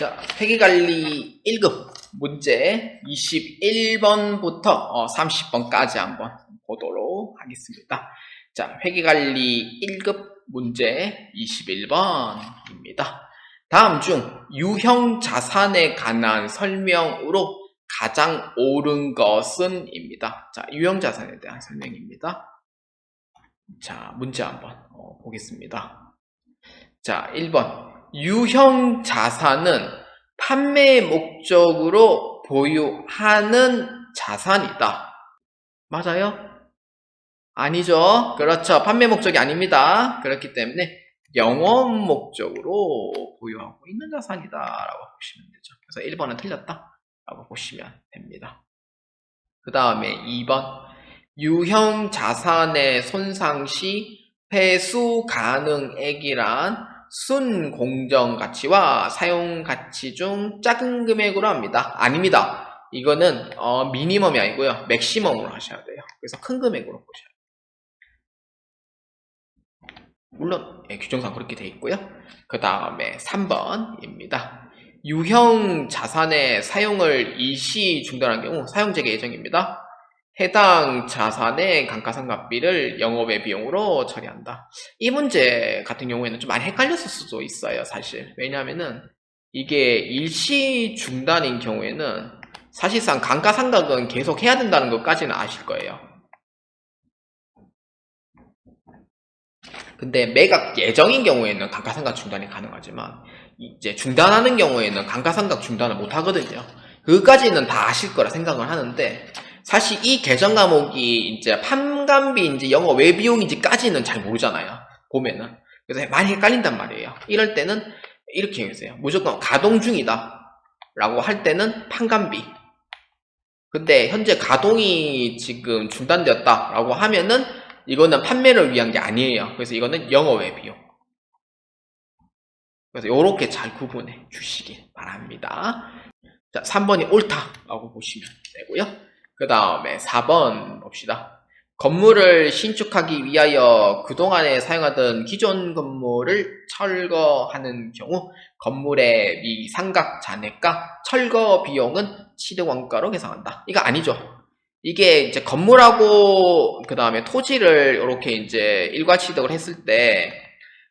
자, 회계관리 1급 문제 21번부터 30번까지 한번 보도록 하겠습니다. 자, 회계관리 1급 문제 21번입니다. 다음 중 유형 자산에 관한 설명으로 가장 옳은 것은 입니다. 자, 유형 자산에 대한 설명입니다. 자, 문제 한번 보겠습니다. 자, 1번. 유형 자산은 판매 목적으로 보유하는 자산이다. 맞아요? 아니죠. 그렇죠. 판매 목적이 아닙니다. 그렇기 때문에 영업 목적으로 보유하고 있는 자산이다 라고 보시면 되죠. 그래서 1번은 틀렸다 라고 보시면 됩니다. 그 다음에 2번. 유형 자산의 손상 시 회수 가능액이란 순공정가치와 사용가치 중 작은 금액으로 합니다. 아닙니다. 이거는 미니멈이 아니고요. 맥시멈으로 하셔야 돼요. 그래서 큰 금액으로 보셔야 돼요. 물론 규정상 그렇게 되어 있고요. 그 다음에 3번입니다. 유형 자산의 사용을 일시 중단한 경우 사용재개 예정입니다. 해당 자산의 감가상각비를 영업의 비용으로 처리한다. 이 문제 같은 경우에는 좀 많이 헷갈렸을 수도 있어요, 사실. 왜냐하면은 이게 일시 중단인 경우에는 사실상 감가상각은 계속 해야 된다는 것까지는 아실 거예요. 근데 매각 예정인 경우에는 감가상각 중단이 가능하지만 이제 중단하는 경우에는 감가상각 중단을 못 하거든요. 그것까지는 다 아실 거라 생각을 하는데 사실 이 개정 과목이 이제 판관비인지 영업 외비용인지까지는 잘 모르잖아요. 보면은. 그래서 많이 헷갈린단 말이에요. 이럴 때는 이렇게 해주세요. 무조건 가동 중이다 라고 할 때는 판관비. 근데 현재 가동이 지금 중단되었다 라고 하면은 이거는 판매를 위한 게 아니에요. 그래서 이거는 영업 외비용. 그래서 이렇게 잘 구분해 주시길 바랍니다. 자, 3번이 옳다라고 보시면 되고요. 그 다음에 4번 봅시다. 건물을 신축하기 위하여 그동안에 사용하던 기존 건물을 철거하는 경우 건물의 미상각 잔액과 철거 비용은 취득원가로 계산한다. 이거 아니죠. 이게 이제 건물하고 그 다음에 토지를 이렇게 이제 일괄 취득을 했을 때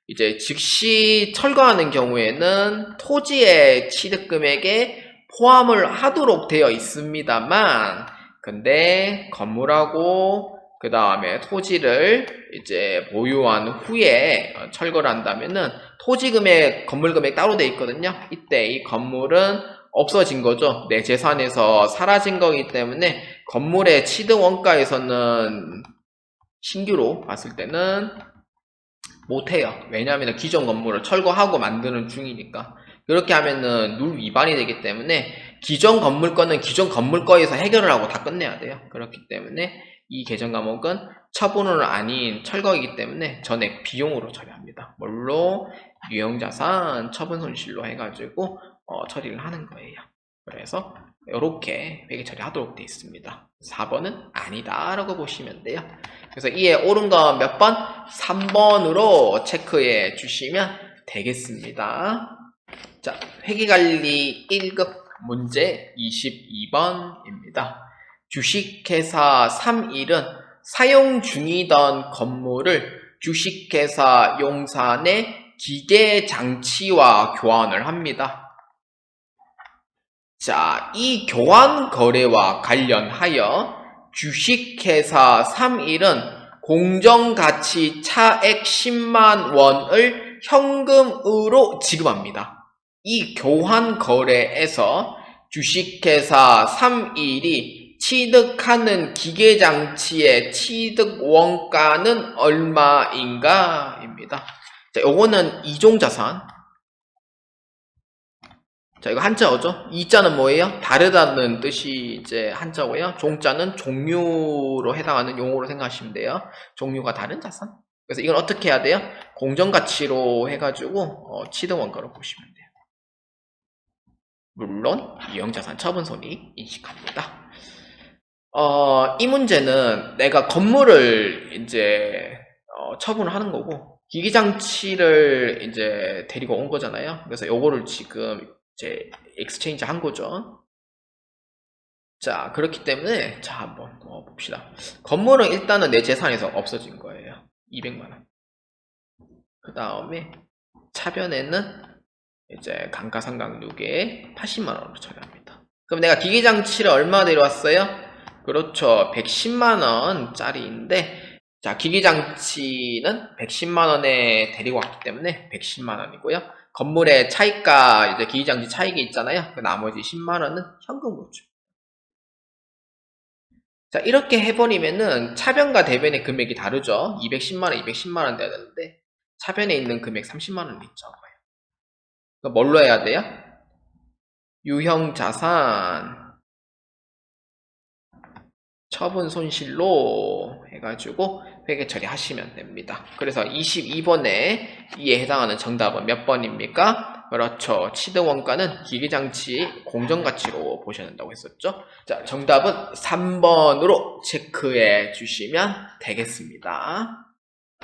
이제 즉시 철거하는 경우에는 토지의 취득 금액에 포함을 하도록 되어 있습니다만 근데 건물하고 그 다음에 토지를 이제 보유한 후에 철거를 한다면은 토지 금액, 건물 금액 따로 되어 있거든요. 이때 이 건물은 없어진 거죠. 내 재산에서 사라진 거기 때문에 건물의 취득 원가에서는 신규로 봤을 때는 못해요. 왜냐하면 기존 건물을 철거하고 만드는 중이니까. 그렇게 하면은 룰 위반이 되기 때문에 기존 건물 거는 기존 건물 거에서 해결을 하고 다 끝내야 돼요. 그렇기 때문에 이 개정 과목은 처분은 아닌 철거이기 때문에 전액 비용으로 처리합니다. 뭘로? 유형자산 처분 손실로 해가지고 처리를 하는 거예요. 그래서 이렇게 회계 처리하도록 되어 있습니다. 4번은 아니다 라고 보시면 돼요. 그래서 이에 옳은 건 몇 번? 3번으로 체크해 주시면 되겠습니다. 자, 회계관리 1급 문제 22번입니다. 주식회사 3일은 사용 중이던 건물을 주식회사 용산에 기계장치와 교환을 합니다. 자, 이 교환 거래와 관련하여 주식회사 3일은 공정가치 차액 10만 원을 현금으로 지급합니다. 이 교환 거래에서 주식회사 3일이 취득하는 기계장치의 취득 원가는 얼마인가? 입니다. 자, 요거는 이종자산. 자, 이거 한자어죠? 이자는 뭐예요? 다르다는 뜻이 이제 한자고요. 종자는 종류로 해당하는 용어로 생각하시면 돼요. 종류가 다른 자산. 그래서 이건 어떻게 해야 돼요? 공정가치로 해가지고 취득 원가로 보시면 돼요. 물론 유형자산 처분손익 인식합니다. 이 문제는 내가 건물을 이제 처분을 하는 거고 기기장치를 이제 데리고 온 거잖아요. 그래서 요거를 지금 이제 엑스체인지 한 거죠. 자, 그렇기 때문에 자, 한번 봅시다. 건물은 일단은 내 재산에서 없어진 거예요. 200만원. 그 다음에 차변에는 이제 감가상각누계 80만원으로 처리합니다. 그럼 내가 기기장치를 얼마 데려왔어요? 그렇죠. 110만원짜리인데, 자, 기기장치는 110만원에 데리고 왔기 때문에 110만원이고요. 건물의 차익과 이제 기기장치 차익이 있잖아요. 그 나머지 10만원은 현금으로 줍니다. 자, 이렇게 해버리면은 차변과 대변의 금액이 다르죠. 210만원, 210만원 돼야 되는데, 차변에 있는 금액 30만원 있죠. 그럼 뭘로 해야 돼요? 유형자산, 처분 손실로 해가지고 회계 처리하시면 됩니다. 그래서 22번에 이에 해당하는 정답은 몇 번입니까? 그렇죠. 취득원가는 기계장치 공정가치로 보셔야 된다고 했었죠. 자, 정답은 3번으로 체크해 주시면 되겠습니다.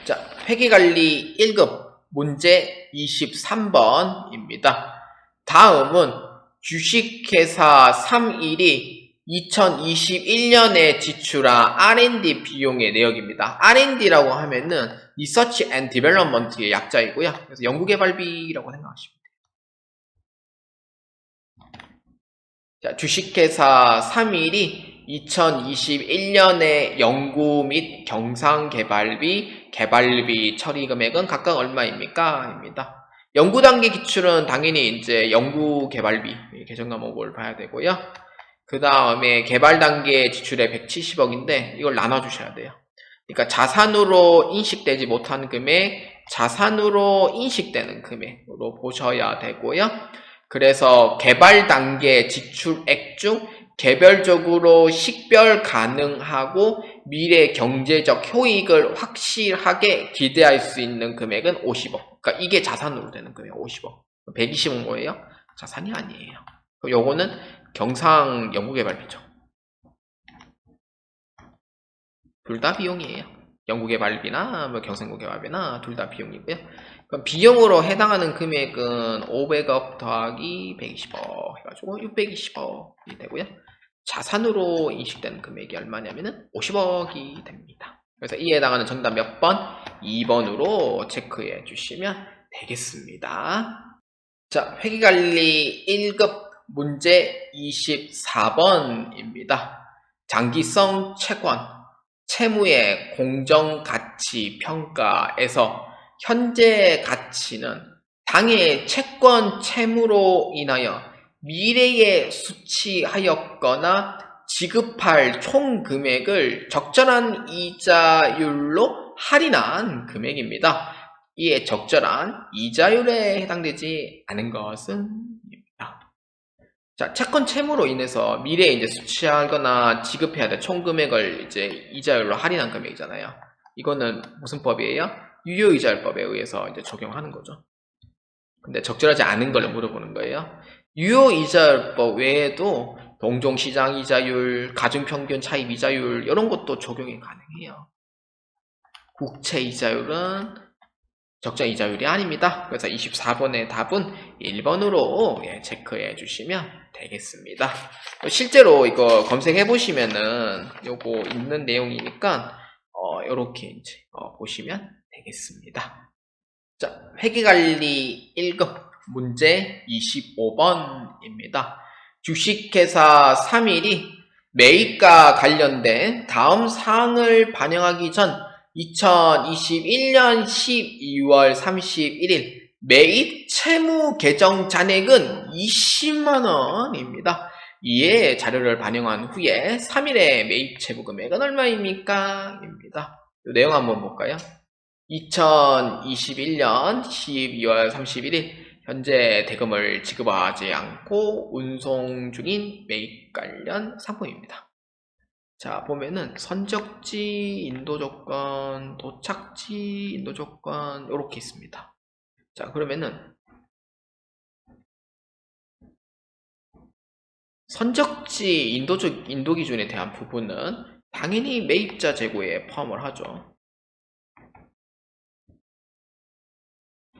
자, 회계관리 1급 문제 23번입니다. 다음은 주식회사 3일이 2021년에 지출한 R&D 비용의 내역입니다. R&D라고 하면은 Research and Development의 약자이고요. 그래서 연구개발비라고 생각하시면 돼요. 자, 주식회사 3일이 2021년에 연구 및 경상개발비, 개발비 처리 금액은 각각 얼마입니까? 입니다. 연구 단계 기출은 당연히 이제 연구 개발비 계정 과목을 봐야 되고요. 그 다음에 개발 단계 지출에 170억인데 이걸 나눠주셔야 돼요. 그러니까 자산으로 인식되지 못한 금액, 자산으로 인식되는 금액으로 보셔야 되고요. 그래서 개발 단계 지출액 중 개별적으로 식별 가능하고 미래 경제적 효익을 확실하게 기대할 수 있는 금액은 50억. 그러니까 이게 자산으로 되는 금액 50억. 120은 뭐예요? 자산이 아니에요. 요거는 경상 연구개발비죠. 둘 다 비용이에요. 연구개발비나 뭐 경상연구개발비나 둘 다 비용이고요. 그럼 비용으로 해당하는 금액은 500억 더하기 120억 해가지고 620억이 되고요. 자산으로 인식되는 금액이 얼마냐면은 50억이 됩니다. 그래서 이에 해당하는 정답 몇 번? 2번으로 체크해 주시면 되겠습니다. 자, 회계관리 1급 문제 24번입니다. 장기성 채권, 채무의 공정가치 평가에서 현재 가치는 당해 채권 채무로 인하여 미래에 수취하였거나 지급할 총 금액을 적절한 이자율로 할인한 금액입니다. 이에 적절한 이자율에 해당되지 않은 것은 입니다. 자, 채권 채무로 인해서 미래에 이제 수취하거나 지급해야 될 총 금액을 이제 이자율로 할인한 금액이잖아요. 이거는 무슨 법이에요? 유효이자율법에 의해서 이제 적용하는 거죠. 근데 적절하지 않은 걸 물어보는 거예요. 유효이자율법 외에도 동종시장 이자율, 가중평균 차입 이자율 이런 것도 적용이 가능해요. 국채 이자율은 적정 이자율이 아닙니다. 그래서 24번의 답은 1번으로 체크해 주시면 되겠습니다. 실제로 이거 검색해 보시면은 요거 있는 내용이니까 요렇게 이제 보시면 되겠습니다. 자, 회계관리 1급 문제 25번입니다. 주식회사 3일이 매입과 관련된 다음 사항을 반영하기 전 2021년 12월 31일 매입 채무 계정 잔액은 20만원입니다. 이에 자료를 반영한 후에 3일의 매입 채무 금액은 얼마입니까? 입니다. 이 내용 한번 볼까요? 2021년 12월 31일 현재 대금을 지급하지 않고 운송 중인 매입 관련 상품입니다. 자, 보면은 선적지 인도조건, 도착지 인도조건 이렇게 있습니다. 자, 그러면은 선적지 인도기준에 대한 부분은 당연히 매입자 재고에 포함을 하죠.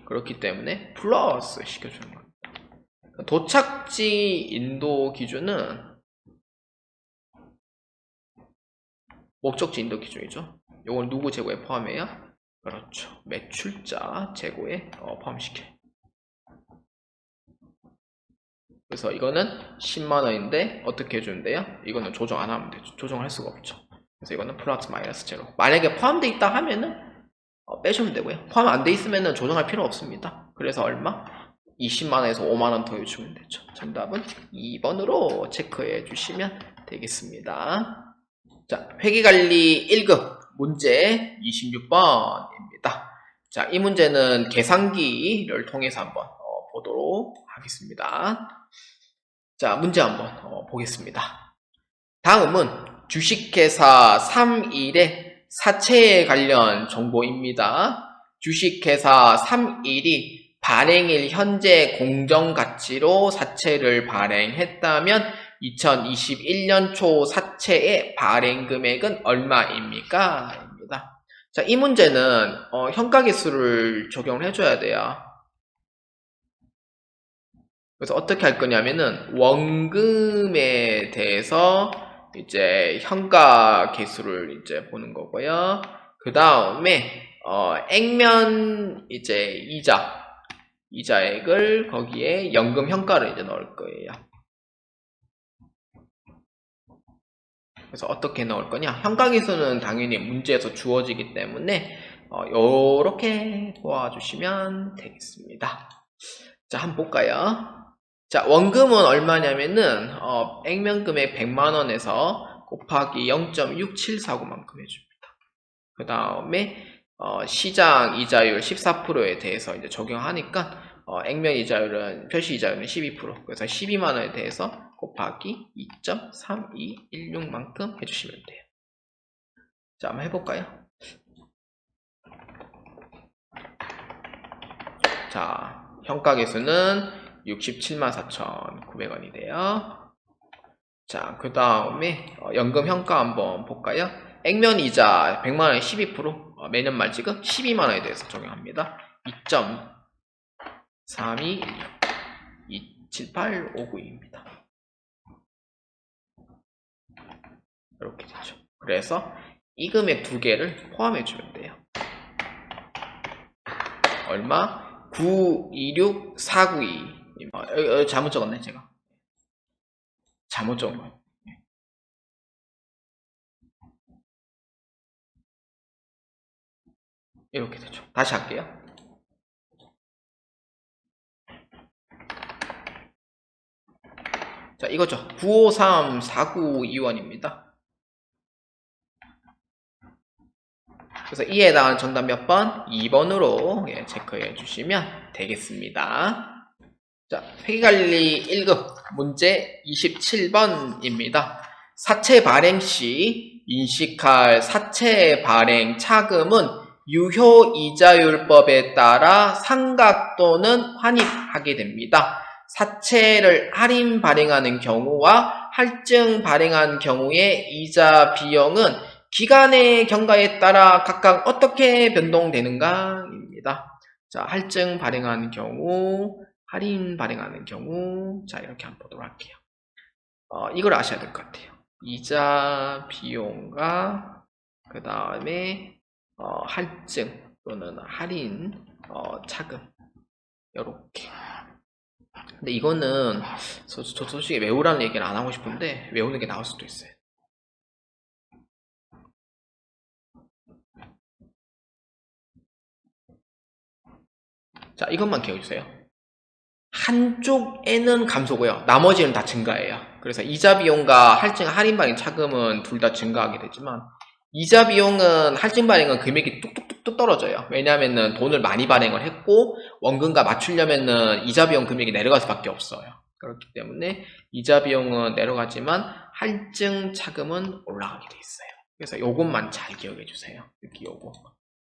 그렇기 때문에 플러스 시켜주는 겁니다. 도착지 인도 기준은 목적지 인도 기준이죠. 이건 누구 재고에 포함해요? 그렇죠. 매출자 재고에 포함시켜요. 그래서 이거는 10만원인데 어떻게 해주면 돼요? 이거는 조정 안 하면 되죠. 조정할 수가 없죠. 그래서 이거는 플러스 마이너스 제로. 만약에 포함되어 있다 하면은 빼주면 되고요. 포함 안 돼 있으면은 조정할 필요 없습니다. 그래서 얼마? 20만원에서 5만원 더 해주면 되죠. 정답은 2번으로 체크해 주시면 되겠습니다. 자, 회계관리 1급 문제 26번입니다. 자, 이 문제는 계산기를 통해서 한번 보도록 하겠습니다. 자, 문제 한번 보겠습니다. 다음은 주식회사 3일의 사채에 관련 정보입니다. 주식회사 3일이 발행일 현재 공정가치로 사채를 발행했다면 2021년 초 사채의 발행 금액은 얼마입니까? 입니다. 자, 이 문제는 현가계수를 적용을 해줘야 돼요. 그래서 어떻게 할 거냐면은 원금에 대해서 이제 현가계수를 이제 보는 거고요. 그 다음에 액면 이제 이자액을 거기에 연금 현가를 이제 넣을 거예요. 그래서 어떻게 넣을 거냐? 현가계수는 당연히 문제에서 주어지기 때문에 요렇게 도와주시면 되겠습니다. 자, 한번 볼까요? 자, 원금은 얼마냐면은 액면금액 100만원에서 곱하기 0.6749만큼 해줍니다. 그 다음에 시장 이자율 14%에 대해서 이제 적용하니까 액면 이자율은 표시 이자율은 12%. 그래서 12만원에 대해서 곱하기 2.3216만큼 해주시면 돼요. 자, 한번 해볼까요? 자, 현가계수는 674,900원이 돼요. 자, 그 다음에 연금 현가 한번 볼까요? 액면 이자 100만원에 12%, 매년 말 지급 12만원에 대해서 적용합니다. 2.3216 278,592입니다. 이렇게 되죠. 그래서 이 금액 두 개를 포함해 주면 돼요. 얼마? 926,492. 잘못 적었네, 제가. 잘못 적은 거예요. 이렇게 되죠. 다시 할게요. 자, 이거죠. 953,492원입니다. 그래서 이에 해당하는 정답 몇 번? 2번으로 체크해 주시면 되겠습니다. 자, 회계관리 1급 문제 27번입니다. 사채 발행 시 인식할 사채 발행 차금은 유효이자율법에 따라 상각 또는 환입하게 됩니다. 사채를 할인 발행하는 경우와 할증 발행한 경우의 이자 비용은 기간의 경과에 따라 각각 어떻게 변동되는가입니다. 자, 할증 발행하는 경우, 할인 발행하는 경우, 자, 이렇게 한번 보도록 할게요. 이걸 아셔야 될 것 같아요. 이자 비용과 그 다음에 할증 또는 할인 차금 이렇게. 근데 이거는 저 솔직히 외우라는 얘기는 안 하고 싶은데 외우는 게 나올 수도 있어요. 자, 이것만 기억해주세요. 한쪽에는 감소고요. 나머지는 다 증가해요. 그래서 이자 비용과 할증 할인 발행 차금은 둘 다 증가하게 되지만 이자 비용은 할증 발행은 금액이 뚝뚝뚝 떨어져요. 왜냐하면은 돈을 많이 발행을 했고 원금과 맞추려면은 이자 비용 금액이 내려갈 수밖에 없어요. 그렇기 때문에 이자 비용은 내려가지만 할증 차금은 올라가게 돼 있어요. 그래서 요것만 잘 기억해 주세요. 여기 요거.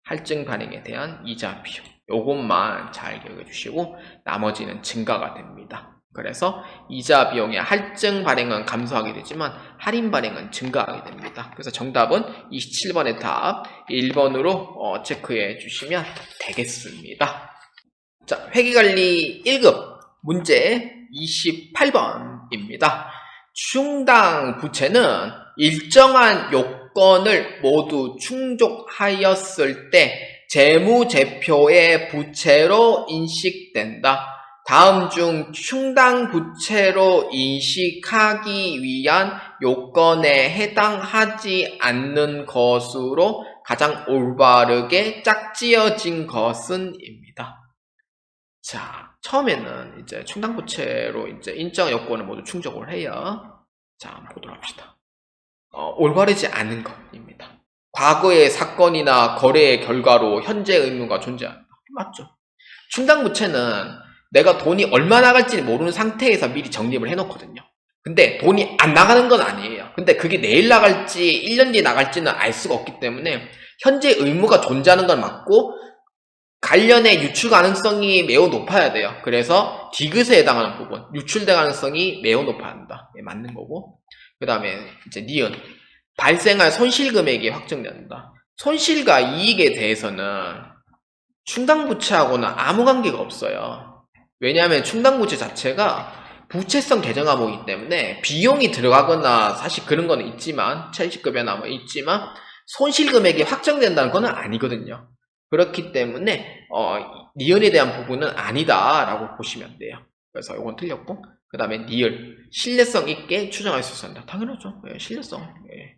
할증 발행에 대한 이자 비용. 요것만 잘 기억해 주시고 나머지는 증가가 됩니다. 그래서 이자 비용의 할증 발행은 감소하게 되지만 할인 발행은 증가하게 됩니다. 그래서 정답은 27번의 답 1번으로 체크해 주시면 되겠습니다. 자, 회계관리 1급 문제 28번입니다. 충당 부채는 일정한 요건을 모두 충족하였을 때 재무제표의 부채로 인식된다. 다음 중 충당 부채로 인식하기 위한 요건에 해당하지 않는 것으로 가장 올바르게 짝지어진 것은입니다. 자, 처음에는 이제 충당 부채로 이제 인정 요건을 모두 충족을 해요. 자, 한번 보도록 합시다. 올바르지 않은 것입니다. 과거의 사건이나 거래의 결과로 현재 의무가 존재한다. 맞죠? 충당 부채는 내가 돈이 얼마 나갈지 모르는 상태에서 미리 적립을 해놓거든요. 근데 돈이 안 나가는 건 아니에요. 근데 그게 내일 나갈지 1년 뒤에 나갈지는 알 수가 없기 때문에 현재 의무가 존재하는 건 맞고 관련의 유출 가능성이 매우 높아야 돼요. 그래서 디귿에 해당하는 부분, 유출될 가능성이 매우 높아야 한다. 네, 맞는 거고. 그 다음에 이제 니은, 발생할 손실 금액이 확정된다. 손실과 이익에 대해서는 충당부채하고는 아무 관계가 없어요. 왜냐하면 충당부채 자체가 부채성 계정 과목이기 때문에 비용이 들어가거나 사실 그런 거는 있지만 채식급여나 뭐 있지만 손실 금액이 확정된다는 건 아니거든요. 그렇기 때문에 니은에 대한 부분은 아니다 라고 보시면 돼요. 그래서 이건 틀렸고, 그 다음에 니을, 신뢰성 있게 추정할 수 있습니다. 당연하죠. 네, 신뢰성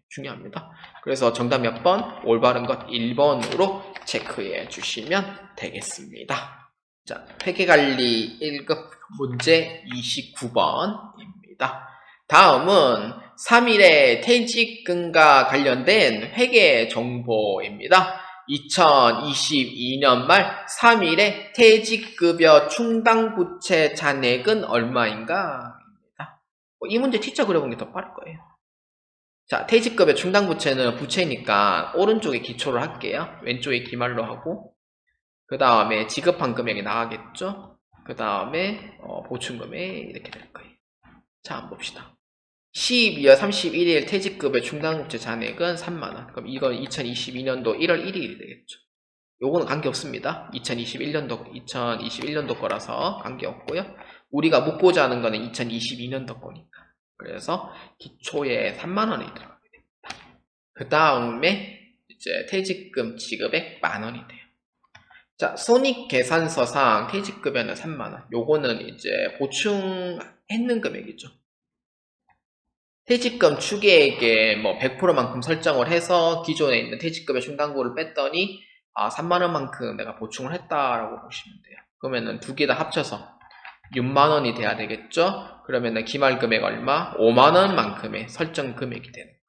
중요합니다. 그래서 정답 몇 번? 올바른 것 1번으로 체크해 주시면 되겠습니다. 자, 회계관리 1급 문제 29번입니다. 다음은 3일의 퇴직금과 관련된 회계 정보입니다. 2022년 말 3일에 퇴직급여 충당부채 잔액은 얼마인가? 이 문제 티쳐 그려본 게 더 빠를 거예요. 자, 퇴직급여 충당부채는 부채니까 오른쪽에 기초를 할게요. 왼쪽에 기말로 하고, 그 다음에 지급한 금액이 나가겠죠? 그 다음에 보충금액 이렇게 될 거예요. 자, 한번 봅시다. 12월 31일 퇴직급여 충당부채 잔액은 3만원. 그럼 이건 2022년도 1월 1일이 되겠죠. 요거는 관계없습니다. 2021년도 거라서 관계없고요. 우리가 묻고자 하는 거는 2022년도 거니까. 그래서 기초에 3만원이 들어가게 됩니다. 그 다음에 이제 퇴직금 지급액 만원이 돼요. 자, 손익계산서상 퇴직급여는 3만원. 요거는 이제 보충했는 금액이죠. 퇴직금 추계액에 뭐 100%만큼 설정을 해서 기존에 있는 퇴직급여 충당고를 뺐더니 3만원만큼 내가 보충을 했다라고 보시면 돼요. 그러면은 두 개 다 합쳐서 6만원이 돼야 되겠죠? 그러면은 기말금액 얼마? 5만원만큼의 설정 금액이 되는 거예요.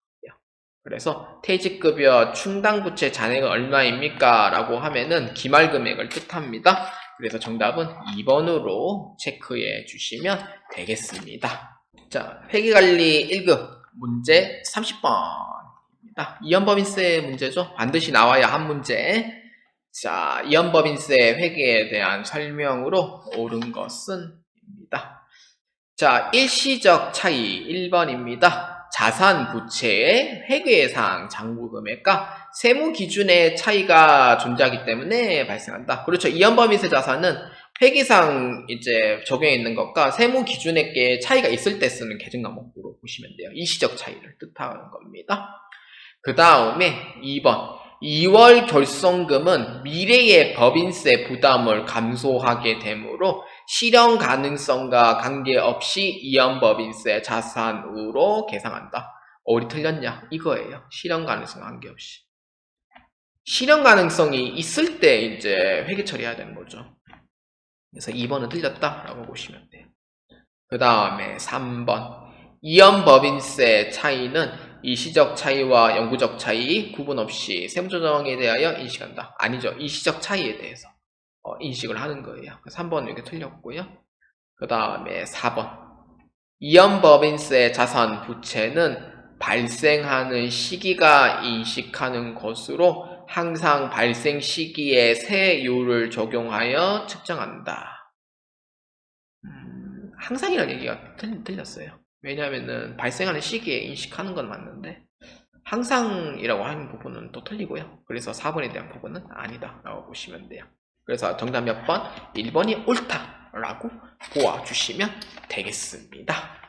그래서 퇴직급여 충당부채 잔액은 얼마입니까? 라고 하면은 기말금액을 뜻합니다. 그래서 정답은 2번으로 체크해 주시면 되겠습니다. 자, 회계관리 1급 문제 30번입니다. 이연법인세 문제죠. 반드시 나와야 한 문제. 자, 이연법인세 회계에 대한 설명으로 옳은 것은 입니다. 자, 일시적 차이 1번입니다. 자산 부채의 회계상 장부금액과 세무 기준의 차이가 존재하기 때문에 발생한다. 그렇죠. 이연법인세 자산은 회계상 이제 적용해 있는 것과 세무 기준액의 차이가 있을 때 쓰는 계정 과목으로 보시면 돼요. 일시적 차이를 뜻하는 겁니다. 그 다음에 2번. 2월 결손금은 미래의 법인세 부담을 감소하게 되므로 실현 가능성과 관계없이 이연법인세 자산으로 계상한다. 어디 틀렸냐? 이거예요. 실현 가능성 관계없이. 실현 가능성이 있을 때 이제 회계 처리해야 되는 거죠. 그래서 2번은 틀렸다라고 보시면 돼요. 그 다음에 3번. 이연법인세 차이는 일시적 차이와 영구적 차이 구분 없이 세무조정에 대하여 인식한다. 아니죠. 일시적 차이에 대해서 인식을 하는 거예요. 3번은 이렇게 틀렸고요. 그 다음에 4번. 이연법인세 자산 부채는 발생하는 시기가 인식하는 것으로 항상 발생 시기에 세율을 적용하여 측정한다. 항상이라는 얘기가 틀렸어요. 왜냐하면은 발생하는 시기에 인식하는 건 맞는데 항상이라고 하는 부분은 또 틀리고요. 그래서 4번에 대한 부분은 아니다 라고 보시면 돼요. 그래서 정답 몇 번? 1번이 옳다라고 보아주시면 돼요. 되겠습니다.